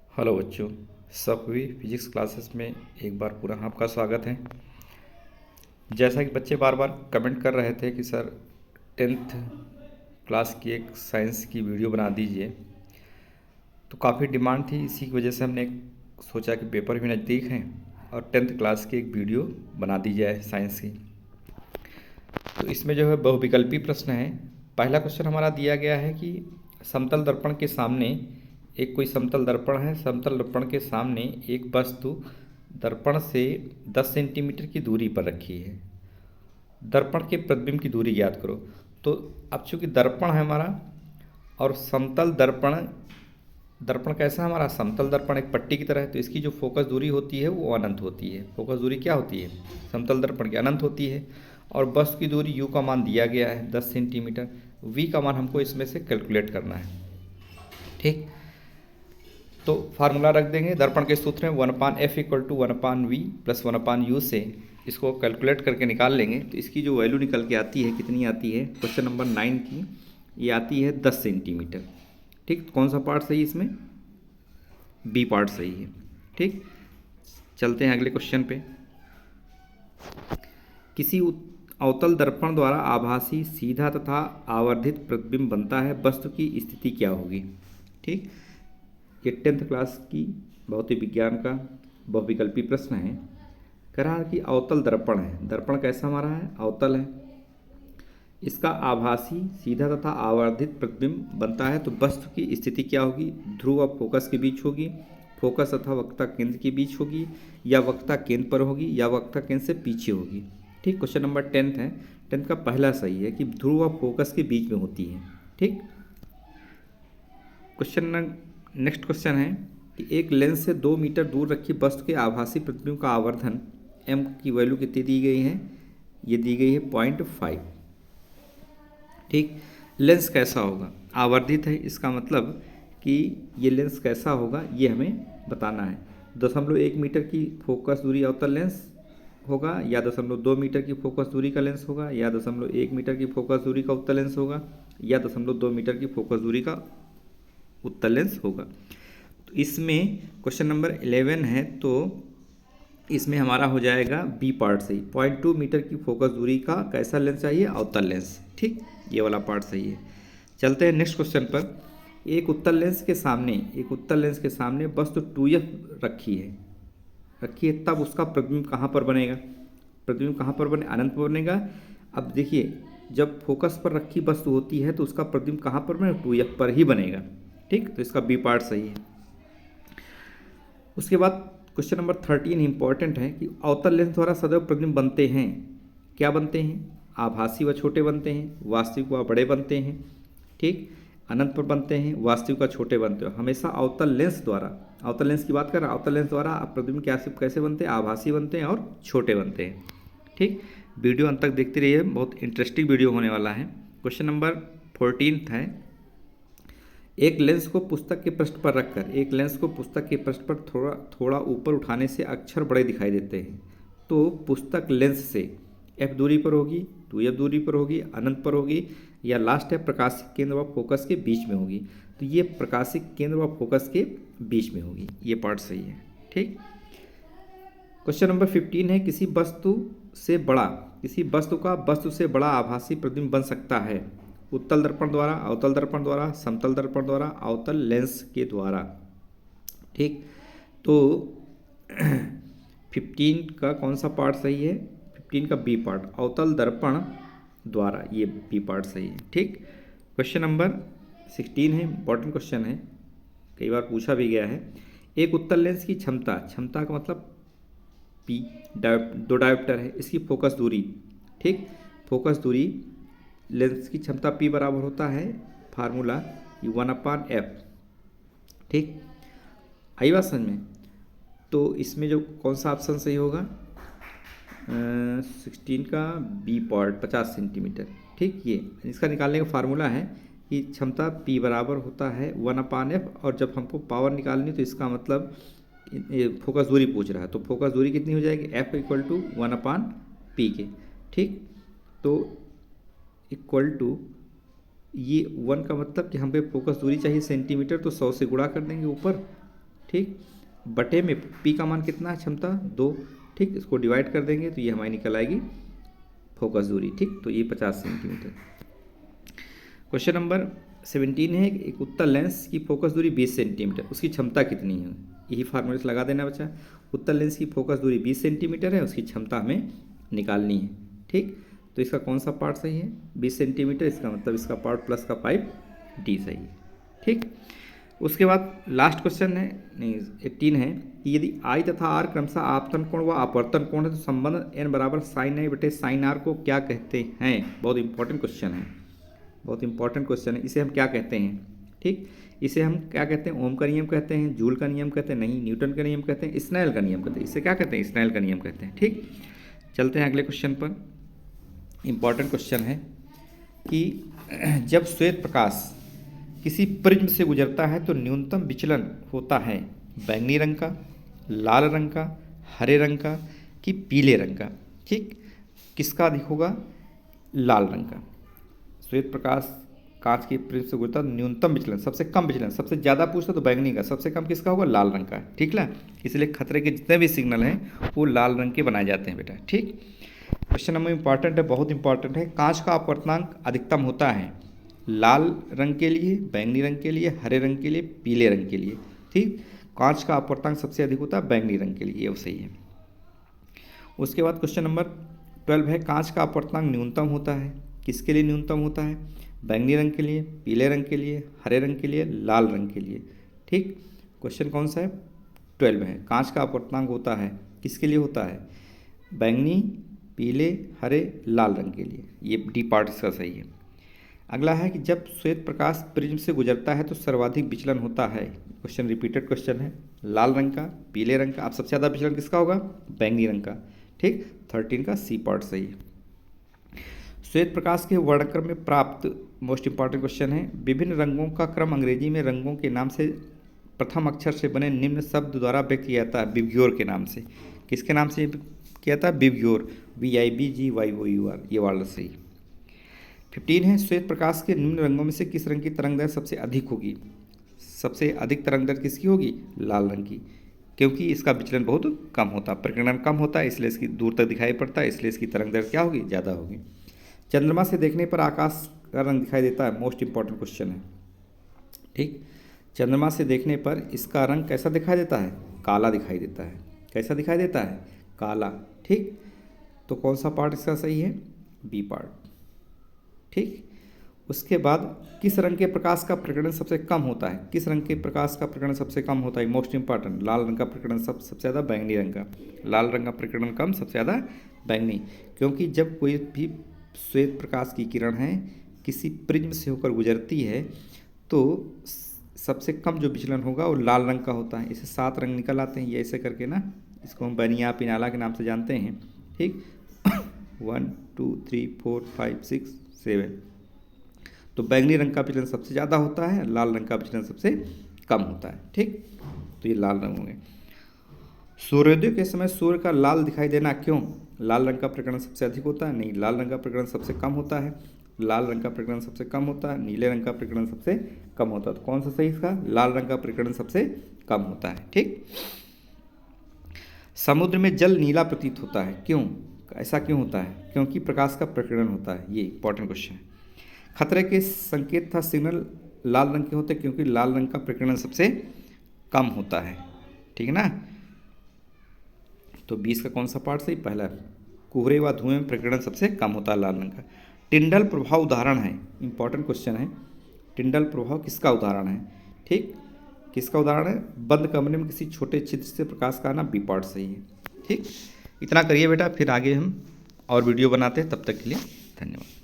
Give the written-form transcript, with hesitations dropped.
Hello बच्चों, सभी physics classes में एक बार पुनः आपका स्वागत है। जैसा कि बच्चे बार बार कमेंट कर रहे थे कि सर 10th क्लास की एक साइंस की वीडियो बना दीजिए, तो काफ़ी डिमांड थी। इसी की वजह से हमने सोचा कि पेपर भी नज़दीक हैं और 10th क्लास की एक वीडियो बना दी जाए साइंस की। तो इसमें जो है बहुविकल्पी प्रश्न है। पहला क्वेश्चन हमारा दिया गया है कि समतल दर्पण के सामने एक कोई समतल दर्पण है। समतल दर्पण के सामने एक वस्तु दर्पण से 10 सेंटीमीटर की दूरी पर रखी है। दर्पण के प्रतिबिंब की दूरी ज्ञात करो। तो अब चूंकि दर्पण है हमारा और समतल दर्पण, दर्पण कैसा है हमारा, समतल दर्पण एक पट्टी की तरह है, तो इसकी जो फोकस दूरी होती है वो अनंत होती है। फोकस दूरी क्या होती है समतल दर्पण की, अनंत होती है। और वस्तु की दूरी u का मान दिया गया है 10 सेंटीमीटर। v का मान हमको इसमें से कैलकुलेट करना है। ठीक, तो फार्मूला रख देंगे। दर्पण के सूत्र में 1/f equal to 1/v plus 1/u से इसको कैलकुलेट करके निकाल लेंगे। तो इसकी जो वैल्यू निकल के आती है, कितनी आती है, क्वेश्चन नंबर 9 की ये आती है 10 सेंटीमीटर। ठीक, तो कौन सा पार्ट सही है इसमें, बी पार्ट सही है। ठीक, चलते हैं अगले क्वेश्चन पे। किसी अवतल दर्पण द्वारा आभासी सीधा तथा आवर्धित प्रतिबिंब बनता है, वस्तु की स्थिति क्या होगी। ठीक, ये 10th क्लास की भौतिक विज्ञान का बहुविकल्पी प्रश्न है। कह रहा है कि अवतल दर्पण है, दर्पण कैसा हमारा है, अवतल है, इसका आभासी सीधा तथा आवर्धित प्रतिबिंब बनता है, तो वस्तु की स्थिति क्या होगी, ध्रुव और फोकस के बीच होगी, फोकस तथा वक्रता केंद्र के बीच होगी, या वक्रता केंद्र पर होगी, या वक्रता केंद्र से पीछे होगी। ठीक, क्वेश्चन नंबर 10th है। 10th का पहला सही है कि ध्रुव और फोकस के बीच में होती है। ठीक, नेक्स्ट क्वेश्चन है कि एक लेंस से 2 मीटर दूर रखी वस्तु के आभासी प्रतिबिंब का आवर्धन m की वैल्यू कितनी दी गई है, ये दी गई है 0.5। ठीक, लेंस कैसा होगा, आवर्धित है, इसका मतलब कि ये लेंस कैसा होगा ये हमें बताना है। 0.1 मीटर की फोकस दूरी अवतल लेंस होगा, या 0.2 मीटर की फोकस दूरी का लेंस होगा, या 0.1 मीटर की फोकस दूरी का उत्तल लेंस होगा, या 0.2 मीटर की फोकस दूरी का उत्तल लेंस होगा। तो इसमें क्वेश्चन नंबर 11 है, तो इसमें हमारा हो जाएगा बी पार्ट सही। 0.2 मीटर की फोकस दूरी का कैसा लेंस चाहिए, अवतल लेंस। ठीक, ये वाला पार्ट सही है। चलते हैं नेक्स्ट क्वेश्चन पर। एक उत्तल लेंस के सामने वस्तु 2f रखी है, तब उसका प्रतिबिंब कहाँ पर बनेगा, प्रतिबिंब कहाँ पर बने, अनंत पर बनेगा। अब देखिए, जब फोकस पर रखी वस्तु होती है तो उसका प्रतिबिंब कहाँ पर बनेगा, 2f पर ही बनेगा। ठीक, तो इसका बी पार्ट सही है। उसके बाद क्वेश्चन नंबर 13 इंपॉर्टेंट है कि अवतल लेंस द्वारा सदैव प्रतिबिंब बनते हैं, क्या बनते हैं, आभासी व छोटे बनते हैं, वास्तविक व बड़े बनते हैं। ठीक, अनंत पर बनते हैं, वास्तविक व छोटे बनते हैं। हमेशा अवतल लेंस द्वारा, अवतल लेंस की बात कर रहा, अवतल लेंस द्वारा प्रतिबिंब कैसे बनते हैं, आभासी बनते हैं और छोटे बनते हैं। ठीक, वीडियो अंत तक देखते रहिए, बहुत इंटरेस्टिंग वीडियो होने वाला है। क्वेश्चन नंबर 14 है, एक लेंस को पुस्तक के पृष्ठ पर रखकर, एक लेंस को पुस्तक के पृष्ठ पर थोड़ा ऊपर उठाने से अक्षर बड़े दिखाई देते हैं, तो पुस्तक लेंस से f दूरी पर होगी, 2f दूरी पर होगी, अनंत पर होगी, या लास्ट है प्रकाशिक केंद्र व फोकस के बीच में होगी। तो ये प्रकाशिक केंद्र व फोकस के बीच में होगी, ये पार्ट सही है। ठीक, क्वेश्चन नंबर 15 है, किसी वस्तु का वस्तु से बड़ा आभासी प्रतिबिंब बन सकता है, उत्तल दर्पण द्वारा, अवतल दर्पण द्वारा, समतल दर्पण द्वारा, अवतल लेंस के द्वारा। ठीक, तो 15 का कौन सा पार्ट सही है, 15 का बी पार्ट, अवतल दर्पण द्वारा, ये बी पार्ट सही है। ठीक, क्वेश्चन नंबर 16 है, इंपॉर्टेंट क्वेश्चन है, कई बार पूछा भी गया है। एक उत्तल लेंस की क्षमता का मतलब पी, 2 डायोप्टर है, इसकी फोकस दूरी। ठीक, फोकस दूरी लेंस की क्षमता P बराबर होता है, फार्मूला 1/f। ठीक, आई बात समझ में। तो इसमें जो कौन सा ऑप्शन सही होगा, 16 का बी पार्ट 50 सेंटीमीटर। ठीक, ये इसका निकालने का फार्मूला है कि क्षमता P बराबर होता है 1/f, और जब हमको पावर निकालनी तो इसका मतलब फोकस दूरी पूछ रहा है, तो फोकस दूरी कितनी हो जाएगी, f इक्वल टू 1/p के। ठीक, तो इक्वल टू ये 1 का मतलब कि हम पे फोकस दूरी चाहिए सेंटीमीटर, तो 100 से गुणा कर देंगे ऊपर, ठीक, बटे में पी का मान कितना है, क्षमता 2, ठीक, इसको डिवाइड कर देंगे तो ये हमारी निकल आएगी फोकस दूरी, ठीक, तो ये 50 सेंटीमीटर। क्वेश्चन नंबर 17 है, एक उत्तल लेंस की फोकस दूरी 20 सेंटीमीटर, उसकी क्षमता कितनी है, यही फार्मूले से लगा देना बच्चा। उत्तल लेंस की फोकस दूरी 20 सेंटीमीटर है, उसकी क्षमता हमें निकालनी है, ठीक, तो इसका कौन सा पार्ट सही है, 20 सेंटीमीटर, इसका मतलब इसका पार्ट प्लस का पाइप डी सही है, ठीक। उसके बाद लास्ट क्वेश्चन है, नहीं 18 है कि यदि आई तथा आर क्रमशः आपतन कोण व अपवर्तन कोण है तो संबंध n बराबर साइन आई बटे साइन आर को क्या कहते हैं। बहुत इंपॉर्टेंट क्वेश्चन है, बहुत इंपॉर्टेंट क्वेश्चन है। इसे हम क्या कहते हैं, ठीक, इसे हम क्या कहते हैं, ओम का नियम कहते हैं, जूल का नियम कहते हैं, नहीं न्यूटन का नियम कहते हैं, स्नेल का नियम कहते हैं, इसे क्या कहते हैं, स्नेल का नियम कहते हैं, ठीक। चलते हैं अगले क्वेश्चन पर। इंपॉर्टेंट क्वेश्चन है कि जब श्वेत प्रकाश किसी प्रिज्म से गुजरता है तो न्यूनतम विचलन होता है बैंगनी रंग का, लाल रंग का, हरे रंग का कि पीले रंग का, ठीक, किसका अधिक होगा, लाल रंग का। श्वेत प्रकाश कांच के प्रिज्म से गुजरता है, न्यूनतम विचलन, सबसे कम विचलन, सबसे ज़्यादा पूछता तो बैंगनी का, सबसे कम किसका होगा, लाल रंग का, ठीक ना। इसलिए खतरे के जितने भी सिग्नल हैं वो लाल रंग के बनाए जाते हैं बेटा, ठीक। क्वेश्चन नंबर इंपॉर्टेंट है, बहुत इंपॉर्टेंट है। कांच का अपवर्तनांक अधिकतम होता है लाल रंग के लिए, बैंगनी रंग के लिए, हरे रंग के लिए, पीले रंग के लिए, ठीक। कांच का अपवर्तनांक सबसे अधिक होता है बैंगनी रंग के लिए, ये सही है। उसके बाद क्वेश्चन नंबर 12 है, कांच का अपवर्तनांक न्यूनतम होता है, किसके लिए न्यूनतम होता है, बैंगनी रंग के लिए, पीले रंग के लिए, हरे रंग के लिए, लाल रंग के लिए, ठीक। क्वेश्चन कौन सा है, 12 है। कांच का अपवर्तनांक होता है किसके लिए होता है, बैंगनी, पीले, हरे, लाल रंग के लिए, ये डी पार्ट इसका सही है। अगला है कि जब श्वेत प्रकाश प्रिज्म से गुजरता है तो सर्वाधिक विचलन होता है, क्वेश्चन रिपीटेड क्वेश्चन है, लाल रंग का, पीले रंग का, अब सबसे ज़्यादा विचलन किसका होगा, बैंगनी रंग का, ठीक, 13 का सी पार्ट सही है। श्वेत प्रकाश के वर्णक्रम में प्राप्त, मोस्ट इंपॉर्टेंट क्वेश्चन है, विभिन्न रंगों का क्रम अंग्रेजी में रंगों के नाम से प्रथम अक्षर से बने निम्न शब्द द्वारा व्यक्त किया जाता है, विबग्योर के नाम से, किसके नाम से किया था, विबग्योर, VIBGYOUR, ये वाला सही। 15 है, श्वेत प्रकाश के निम्न रंगों में से किस रंग की तरंग दैर्घ्य सबसे अधिक होगी, सबसे अधिक तरंग दैर्घ्य किसकी होगी, लाल रंग की, क्योंकि इसका विचलन बहुत कम होता है, प्रकीर्णन कम होता है, इसलिए इसकी दूर तक दिखाई पड़ता है, इसलिए इसकी तरंग दैर्घ्य क्या होगी, ज़्यादा होगी। चंद्रमा से देखने पर आकाश का रंग दिखाई देता है, मोस्ट इंपॉर्टेंट क्वेश्चन है, ठीक। चंद्रमा से देखने पर इसका रंग कैसा दिखाई देता है, काला दिखाई देता है, कैसा दिखाई देता है, काला, ठीक। तो कौन सा पार्ट इसका सही है, बी पार्ट, ठीक। उसके बाद किस रंग के प्रकाश का प्रकरण सबसे कम होता है, किस रंग के प्रकाश का प्रकरण सबसे कम होता है, मोस्ट इंपॉर्टेंट, लाल रंग का प्रकरण सबसे ज़्यादा, बैंगनी रंग का, लाल रंग का प्रकरण कम, सबसे ज़्यादा बैंगनी, क्योंकि जब कोई भी श्वेत प्रकाश की किरण है किसी प्रिज्म से होकर गुजरती है तो सबसे कम जो विचलन होगा वो लाल रंग का होता है। इसे 7 रंग निकल आते हैं, ये ऐसे करके ना, इसको हम बनिया पिनाला के नाम से जानते हैं, ठीक। 1 2 3 4 5 6 7, तो बैंगनी रंग का विचलन सबसे ज़्यादा होता है, लाल रंग का विचलन सबसे कम होता है, ठीक। तो ये लाल रंग होंगे। सूर्योदय के समय सूर्य का लाल दिखाई देना क्यों, लाल रंग का प्रकरण सबसे अधिक होता है, नहीं, लाल रंग का प्रकरण सबसे कम होता है, लाल रंग का प्रकरण सबसे कम होता है, नीले रंग का प्रकरण सबसे कम होता है, तो कौन सा सही इसका, लाल रंग का प्रकरण सबसे कम होता है, ठीक। समुद्र में जल नीला प्रतीत होता है, क्यों, ऐसा क्यों होता है, क्योंकि प्रकाश का प्रकीर्णन होता है, ये इंपॉर्टेंट क्वेश्चन है। खतरे के संकेत था सिग्नल लाल रंग के होते हैं क्योंकि लाल रंग का प्रकीर्णन सबसे कम होता है, ठीक है ना। तो 20 का कौन सा पार्ट सही, पहला, कोहरे व धुएं में प्रकीर्णन सबसे कम होता है लाल रंग का। टिंडल प्रभाव उदाहरण है, इंपॉर्टेंट क्वेश्चन है, टिंडल प्रभाव किसका उदाहरण है, ठीक, किसका उदाहरण है, बंद कमरे में किसी छोटे छिद्र से प्रकाश का आना, बी पार्ट सही है, ठीक। इतना करिए बेटा, फिर आगे हम और वीडियो बनाते हैं, तब तक के लिए धन्यवाद।